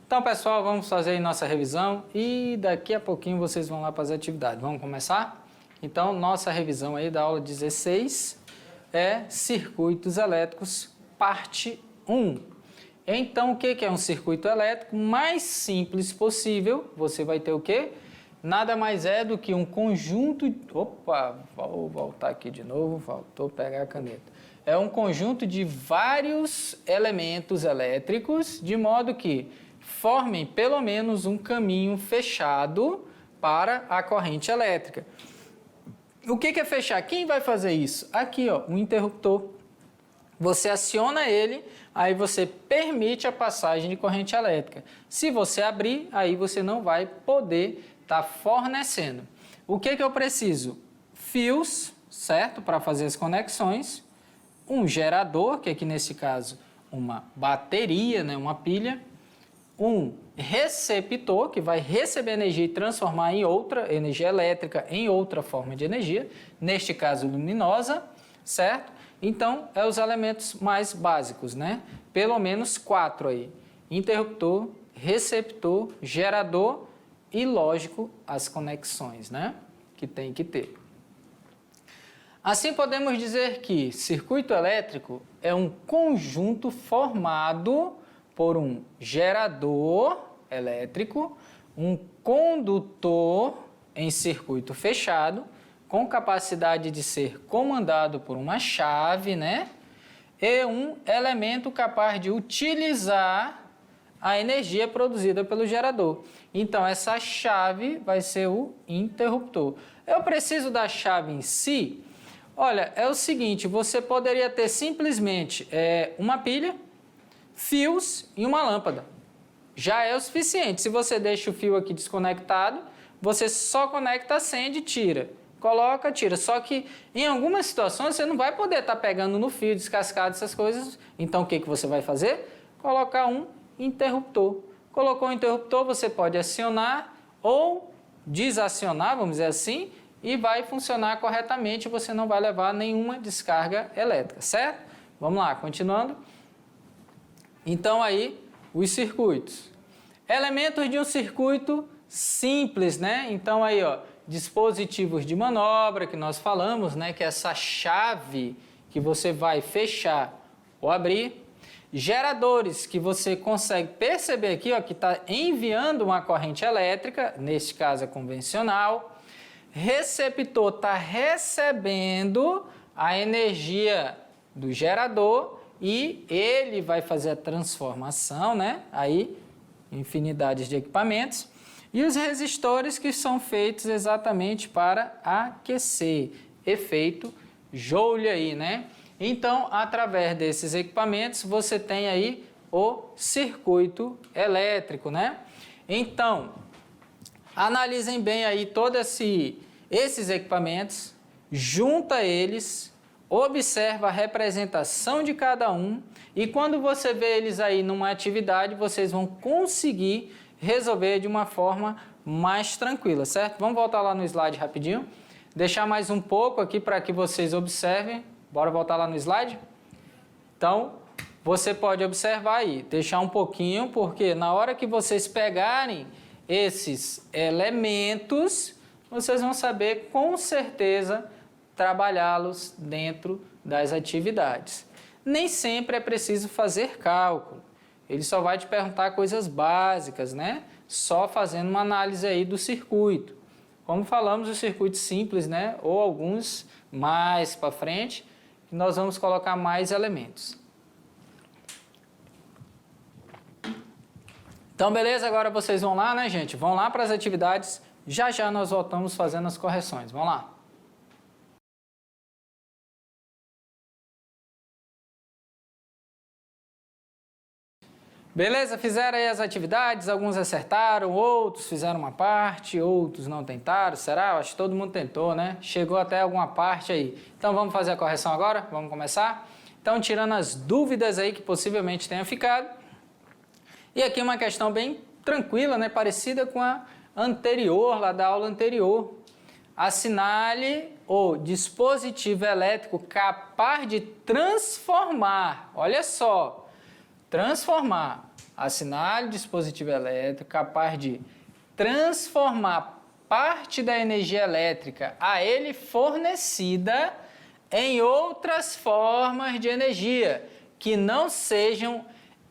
Então, pessoal, vamos fazer aí nossa revisão e daqui a pouquinho vocês vão lá para as atividades. Vamos começar? Então, nossa revisão aí da aula 16 é Circuitos Elétricos, parte 1. Então, o que é um circuito elétrico? Mais simples possível, você vai ter o quê? Nada mais é do que um conjunto... Opa, vou voltar aqui de novo, faltou pegar a caneta. É um conjunto de vários elementos elétricos, de modo que formem pelo menos um caminho fechado para a corrente elétrica. O que é fechar? Quem vai fazer isso? Aqui, ó, um interruptor. Você aciona ele, aí você permite a passagem de corrente elétrica. Se você abrir, aí você não vai poder estar fornecendo. O que eu preciso? Fios, certo? Para fazer as conexões. Um gerador, que aqui nesse caso uma bateria, né? Uma pilha. Um receptor, que vai receber energia e transformar em outra energia elétrica, em outra forma de energia, neste caso luminosa, certo? Então, é os elementos mais básicos, né? Pelo menos 4 aí. Interruptor, receptor, gerador e, lógico, as conexões, né? Que tem que ter. Assim, podemos dizer que circuito elétrico é um conjunto formado por um gerador elétrico, um condutor em circuito fechado, com capacidade de ser comandado por uma chave, né? E um elemento capaz de utilizar a energia produzida pelo gerador. Então, essa chave vai ser o interruptor. Eu preciso da chave em si? Olha, é o seguinte, você poderia ter simplesmente uma pilha, fios e uma lâmpada. Já é o suficiente. Se você deixa o fio aqui desconectado, você só conecta, acende e tira. Coloca, tira. Só que em algumas situações você não vai poder estar pegando no fio, descascado, essas coisas. Então o que você vai fazer? Colocar um interruptor. Colocou um interruptor, você pode acionar ou desacionar, vamos dizer assim, e vai funcionar corretamente, você não vai levar nenhuma descarga elétrica, certo? Vamos lá, continuando. Então aí, os circuitos. Elementos de um circuito simples, né? Então aí, ó, dispositivos de manobra que nós falamos, né? Que é essa chave que você vai fechar ou abrir. Geradores que você consegue perceber aqui, ó, que está enviando uma corrente elétrica, neste caso é convencional. Receptor está recebendo a energia do gerador e ele vai fazer a transformação, né? Aí, infinidades de equipamentos. E os resistores que são feitos exatamente para aquecer. Efeito Joule aí, né? Então, através desses equipamentos, você tem aí o circuito elétrico, né? Então, analisem bem aí todos esses equipamentos, junta eles, observa a representação de cada um e quando você vê eles aí numa atividade, vocês vão conseguir resolver de uma forma mais tranquila, certo? Vamos voltar lá no slide rapidinho, deixar mais um pouco aqui para que vocês observem. Bora voltar lá no slide? Então, você pode observar aí, deixar um pouquinho, porque na hora que vocês pegarem esses elementos, vocês vão saber com certeza trabalhá-los dentro das atividades. Nem sempre é preciso fazer cálculo. Ele só vai te perguntar coisas básicas, né? Só fazendo uma análise aí do circuito. Como falamos, os circuitos simples, né? Ou alguns mais para frente, que nós vamos colocar mais elementos. Então, beleza? Agora vocês vão lá, né, gente? Vão lá para as atividades. Já já nós voltamos fazendo as correções. Vamos lá. Beleza? Fizeram aí as atividades, alguns acertaram, outros fizeram uma parte, outros não tentaram, será? Acho que todo mundo tentou, né? Chegou até alguma parte aí. Então vamos fazer a correção agora? Vamos começar? Então, tirando as dúvidas aí que possivelmente tenham ficado. E aqui uma questão bem tranquila, né? Parecida com a anterior, lá da aula anterior. Assinale o dispositivo elétrico capaz de transformar, olha só, transformar Assinale dispositivo elétrico capaz de transformar parte da energia elétrica a ele fornecida em outras formas de energia que não sejam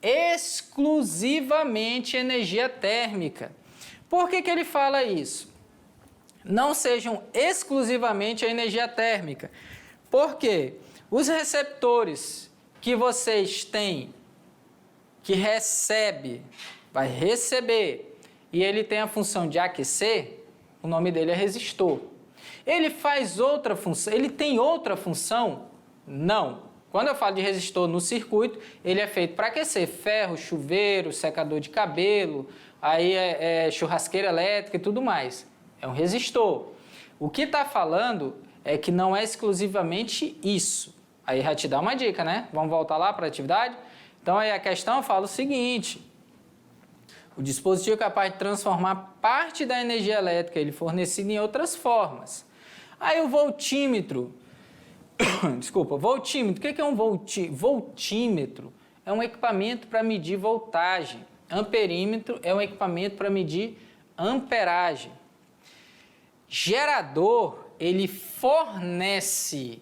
exclusivamente energia térmica. Por que ele fala isso? Não sejam exclusivamente a energia térmica. Porque os receptores que vocês têm, que vai receber, e ele tem a função de aquecer, o nome dele é resistor. Ele faz outra função, ele tem outra função? Não. Quando eu falo de resistor no circuito, ele é feito para aquecer ferro, chuveiro, secador de cabelo, aí churrasqueira elétrica e tudo mais. É um resistor. O que está falando é que não é exclusivamente isso. Aí já te dá uma dica, né? Vamos voltar lá para a atividade? Então aí a questão fala o seguinte: o dispositivo é capaz de transformar parte da energia elétrica ele fornecida em outras formas. Aí o voltímetro, voltímetro, o que é um voltímetro? É um equipamento para medir voltagem. Amperímetro é um equipamento para medir amperagem. Gerador, ele fornece,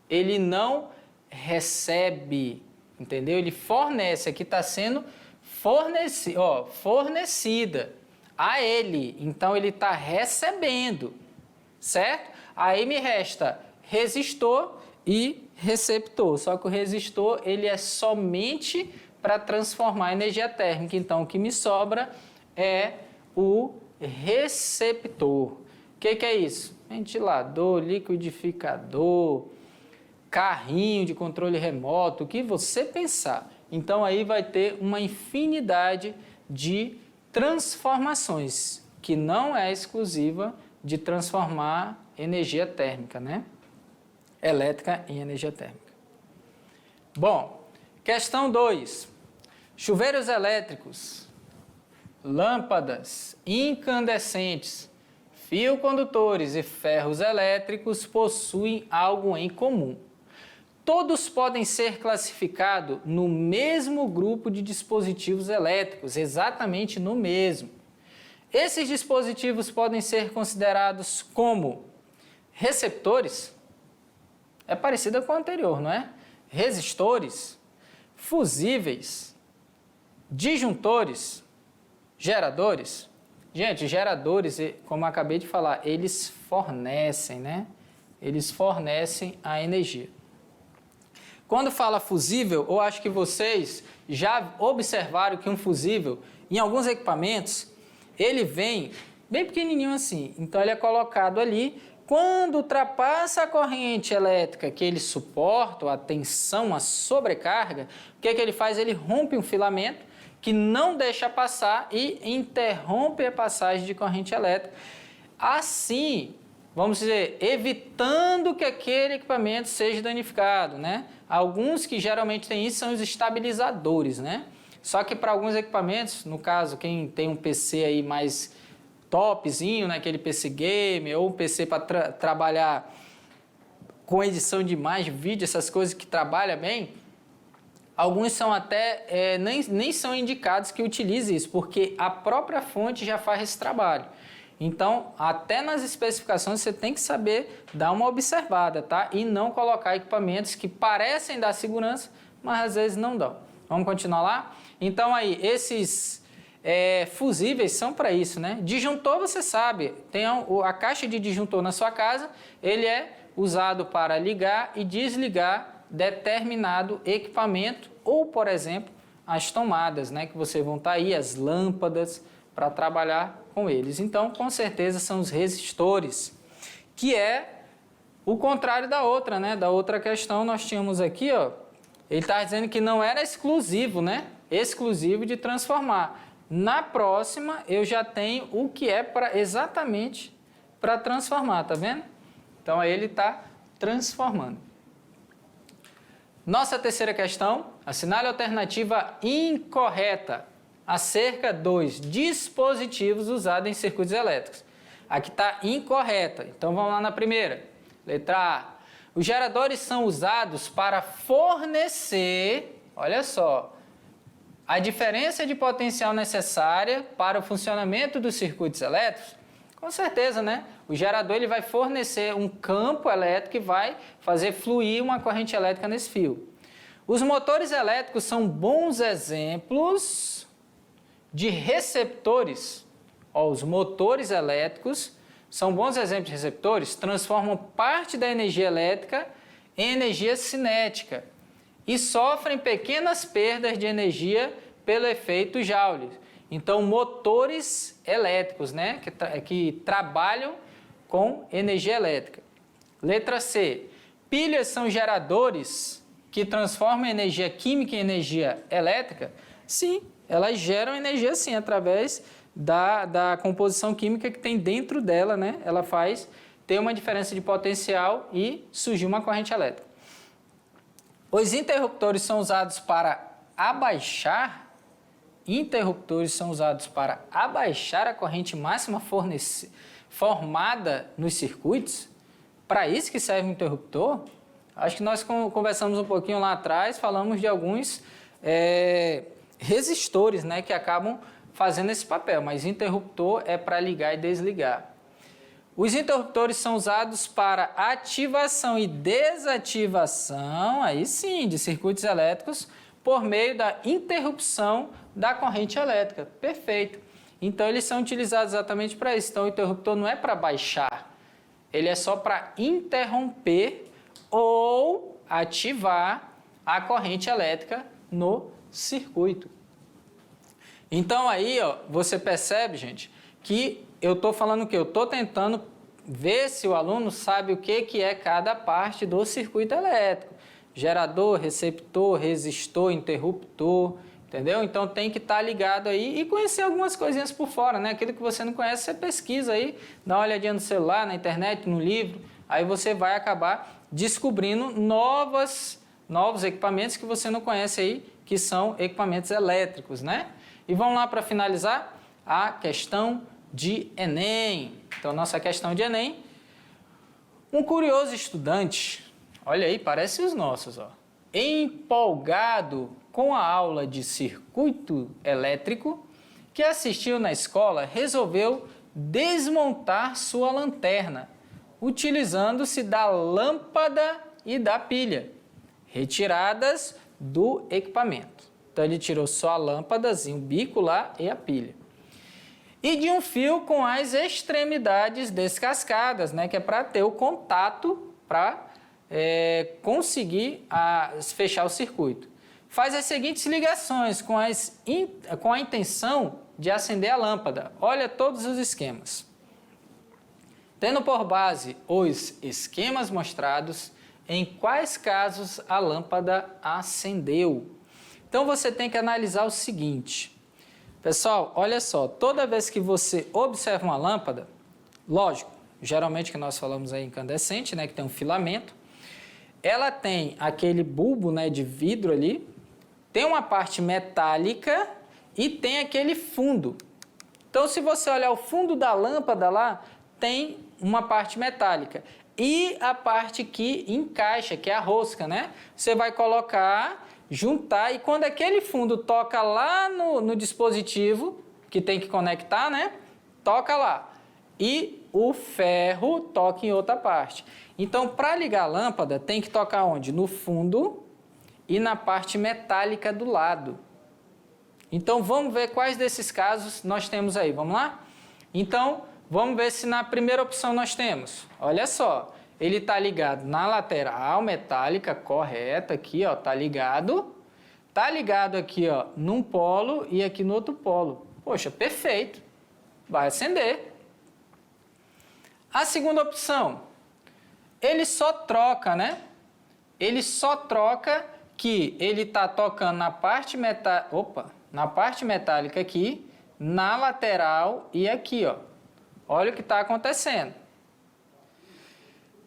ele não recebe, entendeu? Ele fornece, aqui está sendo fornecida a ele, então ele está recebendo, certo? Aí me resta resistor e receptor, só que o resistor ele é somente para transformar energia térmica, então o que me sobra é o receptor. O que é isso? Ventilador, liquidificador, carrinho de controle remoto, o que você pensar. Então aí vai ter uma infinidade de transformações, que não é exclusiva de transformar energia térmica, né? Elétrica em energia térmica. Bom, questão 2. Chuveiros elétricos, lâmpadas incandescentes, fios-condutores e ferros elétricos possuem algo em comum. Todos podem ser classificados no mesmo grupo de dispositivos elétricos, exatamente no mesmo. Esses dispositivos podem ser considerados como receptores, é parecida com o anterior, não é? Resistores, fusíveis, disjuntores, geradores. Gente, geradores, como eu acabei de falar, eles fornecem, né? Eles fornecem a energia. Quando fala fusível, eu acho que vocês já observaram que um fusível, em alguns equipamentos, ele vem bem pequenininho assim. Então, ele é colocado ali. Quando ultrapassa a corrente elétrica que ele suporta, a tensão, a sobrecarga, o que ele faz? Ele rompe um filamento que não deixa passar e interrompe a passagem de corrente elétrica. Assim, vamos dizer, evitando que aquele equipamento seja danificado, né? Alguns que geralmente têm isso são os estabilizadores, né? Só que para alguns equipamentos, no caso, quem tem um PC aí mais topzinho, né? Aquele PC game ou um PC para trabalhar com edição de imagem, vídeo, essas coisas que trabalha bem, alguns são até, nem são indicados que utilize isso, porque a própria fonte já faz esse trabalho. Então, até nas especificações você tem que saber dar uma observada, tá? E não colocar equipamentos que parecem dar segurança, mas às vezes não dão. Vamos continuar lá? Então, aí, esses fusíveis são para isso, né? Disjuntor, você sabe, tem a caixa de disjuntor na sua casa, ele é usado para ligar e desligar determinado equipamento ou, por exemplo, as tomadas, né? Que vocês vão estar aí, as lâmpadas, para trabalhar com eles. Então, com certeza, são os resistores, que é o contrário da outra, né? Da outra questão, nós tínhamos aqui, ó, ele está dizendo que não era exclusivo, né? Exclusivo de transformar. Na próxima, eu já tenho o que é exatamente para transformar, tá vendo? Então, aí ele está transformando. Nossa terceira questão, assinale a alternativa incorreta acerca dos dispositivos usados em circuitos elétricos. Aqui está incorreta, então vamos lá na primeira. Letra A. Os geradores são usados para fornecer, olha só, a diferença de potencial necessária para o funcionamento dos circuitos elétricos? Com certeza, né? O gerador ele vai fornecer um campo elétrico e vai fazer fluir uma corrente elétrica nesse fio. Os motores elétricos são bons exemplos de receptores. Ó, os motores elétricos são bons exemplos de receptores, transformam parte da energia elétrica em energia cinética e sofrem pequenas perdas de energia pelo efeito Joule. Então, motores elétricos, né, que trabalham com energia elétrica. Letra C. Pilhas são geradores que transformam energia química em energia elétrica? Sim, elas geram energia sim, através da composição química que tem dentro dela, né? Ela faz ter uma diferença de potencial e surgir uma corrente elétrica. Os interruptores são usados para abaixar a corrente máxima formada nos circuitos. Para isso que serve o interruptor. Acho que nós conversamos um pouquinho lá atrás, falamos de alguns resistores, né, que acabam fazendo esse papel, mas interruptor é para ligar e desligar. Os interruptores são usados para ativação e desativação, aí sim, de circuitos elétricos, por meio da interrupção da corrente elétrica. Perfeito. Então, eles são utilizados exatamente para isso. Então, o interruptor não é para baixar, ele é só para interromper ou ativar a corrente elétrica no circuito. Então, aí, ó, você percebe, gente, que eu estou falando o quê? Eu estou tentando ver se o aluno sabe o que é cada parte do circuito elétrico. Gerador, receptor, resistor, interruptor, entendeu? Então tem que estar ligado aí e conhecer algumas coisinhas por fora, né? Aquilo que você não conhece, você pesquisa aí, dá uma olhadinha no celular, na internet, no livro, aí você vai acabar descobrindo novos equipamentos que você não conhece aí, que são equipamentos elétricos, né? E vamos lá para finalizar a questão de Enem. Então, nossa questão de Enem. Um curioso estudante, olha aí, parece os nossos, ó, empolgado com a aula de circuito elétrico que assistiu na escola, resolveu desmontar sua lanterna, utilizando-se da lâmpada e da pilha, retiradas do equipamento. Então, ele tirou só a lâmpadazinha, o bico lá e a pilha. E de um fio com as extremidades descascadas, né, que é para ter o contato para conseguir fechar o circuito. Faz as seguintes ligações com a intenção de acender a lâmpada. Olha todos os esquemas. Tendo por base os esquemas mostrados, em quais casos a lâmpada acendeu. Então você tem que analisar o seguinte. Pessoal, olha só, toda vez que você observa uma lâmpada, lógico, geralmente que nós falamos aí incandescente, né, que tem um filamento, ela tem aquele bulbo, né, de vidro ali, tem uma parte metálica e tem aquele fundo. Então, se você olhar o fundo da lâmpada lá, tem uma parte metálica. E a parte que encaixa, que é a rosca, né? Você vai colocar, juntar, e quando aquele fundo toca lá no dispositivo, que tem que conectar, né? Toca lá. E o ferro toca em outra parte. Então, para ligar a lâmpada, tem que tocar onde? No fundo e na parte metálica do lado. Então, vamos ver quais desses casos nós temos aí. Vamos lá? Então, vamos ver se na primeira opção nós temos. Olha só, ele está ligado na lateral metálica correta, aqui, ó, está ligado. Está ligado aqui, ó, num polo e aqui no outro polo. Poxa, perfeito. Vai acender. A segunda opção, ele só troca, né? Ele só troca que ele está tocando na parte metálica aqui, na lateral e aqui, ó. Olha o que está acontecendo.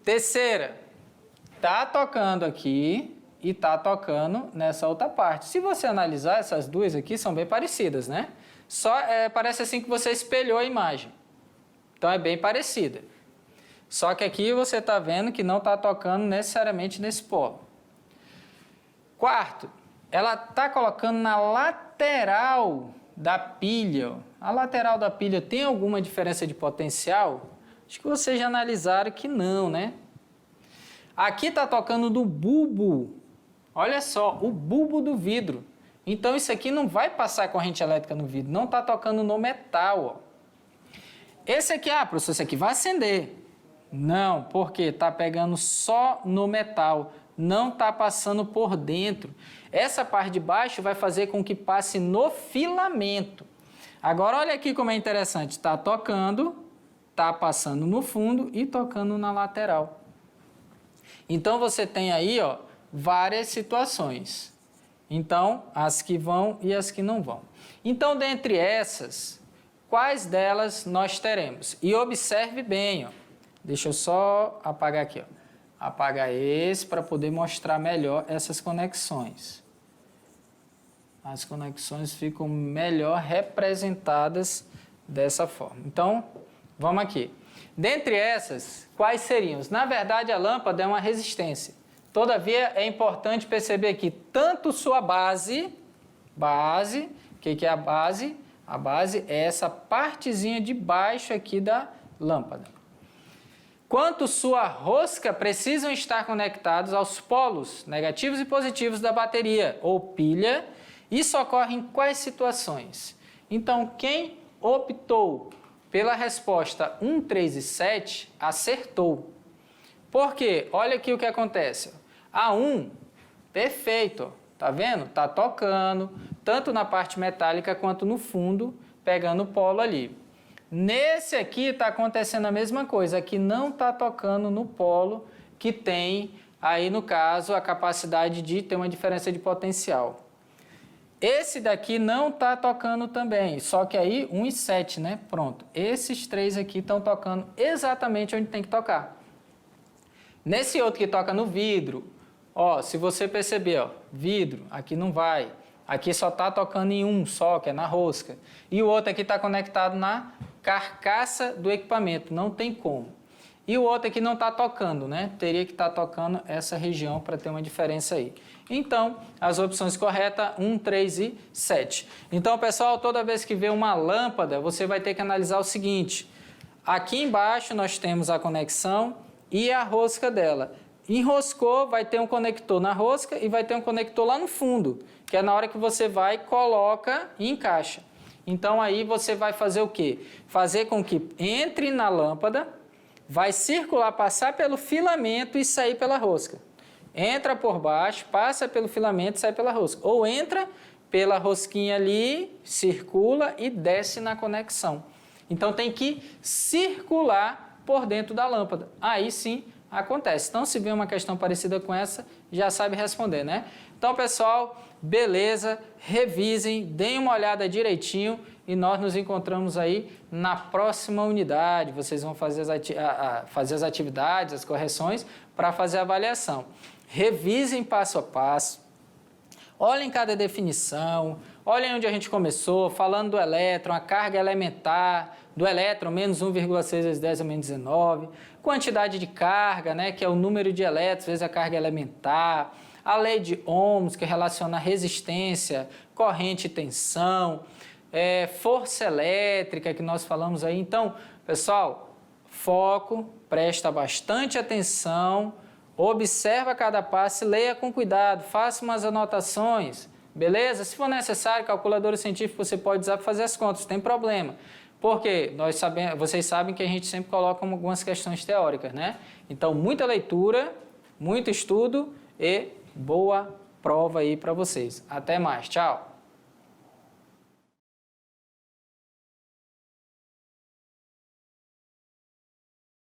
Terceira, está tocando aqui e está tocando nessa outra parte. Se você analisar, essas duas aqui são bem parecidas, né? Só parece assim que você espelhou a imagem. Então é bem parecida. Só que aqui você está vendo que não está tocando necessariamente nesse polo. Quarto, ela está colocando na lateral lateral da pilha, a lateral da pilha tem alguma diferença de potencial? Acho que vocês já analisaram que não, né? Aqui está tocando do bulbo, olha só, o bulbo do vidro. Então isso aqui não vai passar corrente elétrica no vidro, não está tocando no metal, ó. Esse aqui, professor, esse aqui vai acender. Não, porque está pegando só no metal, não está passando por dentro. Essa parte de baixo vai fazer com que passe no filamento. Agora, olha aqui como é interessante. Está tocando, está passando no fundo e tocando na lateral. Então, você tem aí, ó, várias situações. Então, as que vão e as que não vão. Então, dentre essas, quais delas nós teremos? E observe bem, ó. Deixa eu só apagar aqui, ó. Apagar esse para poder mostrar melhor essas conexões. As conexões ficam melhor representadas dessa forma. Então, vamos aqui. Dentre essas, quais seriam? Na verdade, a lâmpada é uma resistência. Todavia, é importante perceber que tanto sua base, o que é a base? A base é essa partezinha de baixo aqui da lâmpada. Quanto sua rosca precisam estar conectados aos polos negativos e positivos da bateria ou pilha. Isso ocorre em quais situações? Então, quem optou pela resposta 1, 3 e 7, acertou. Por quê? Olha aqui o que acontece. A 1, perfeito, tá vendo? Tá tocando, tanto na parte metálica quanto no fundo, pegando o polo ali. Nesse aqui está acontecendo a mesma coisa, aqui não está tocando no polo que tem, aí no caso, a capacidade de ter uma diferença de potencial. Esse daqui não está tocando também, só que aí 1 e 7, né? Pronto, esses três aqui estão tocando exatamente onde tem que tocar. Nesse outro que toca no vidro, ó, se você perceber, ó, vidro, aqui não vai. Aqui só está tocando em um só, que é na rosca. E o outro aqui está conectado na carcaça do equipamento, não tem como. E o outro aqui não está tocando, né? Teria que estar tocando essa região para ter uma diferença aí. Então, as opções corretas, 1, 3 e 7. Então, pessoal, toda vez que vê uma lâmpada, você vai ter que analisar o seguinte. Aqui embaixo nós temos a conexão e a rosca dela. Enroscou, vai ter um conector na rosca e vai ter um conector lá no fundo, que é na hora que você vai, coloca e encaixa. Então, aí você vai fazer o quê? Fazer com que entre na lâmpada, vai circular, passar pelo filamento e sair pela rosca. Entra por baixo, passa pelo filamento e sai pela rosca. Ou entra pela rosquinha ali, circula e desce na conexão. Então, tem que circular por dentro da lâmpada. Aí sim acontece. Então, se vier uma questão parecida com essa, já sabe responder, né? Então, pessoal, beleza, revisem, deem uma olhada direitinho e nós nos encontramos aí na próxima unidade. Vocês vão fazer as atividades, as correções para fazer a avaliação. Revisem passo a passo, olhem cada definição, olhem onde a gente começou, falando do elétron, a carga elementar, do elétron, menos 1,6 vezes 10 a menos 19, quantidade de carga, né, que é o número de elétrons vezes a carga elementar, a lei de Ohms, que relaciona a resistência, corrente e tensão, força elétrica, que nós falamos aí. Então, pessoal, foco, presta bastante atenção, observa cada passo, leia com cuidado, faça umas anotações, beleza? Se for necessário, calculadora científica você pode usar para fazer as contas, não tem problema. Porque vocês sabem que a gente sempre coloca algumas questões teóricas, né? Então, muita leitura, muito estudo e boa prova aí para vocês. Até mais, tchau!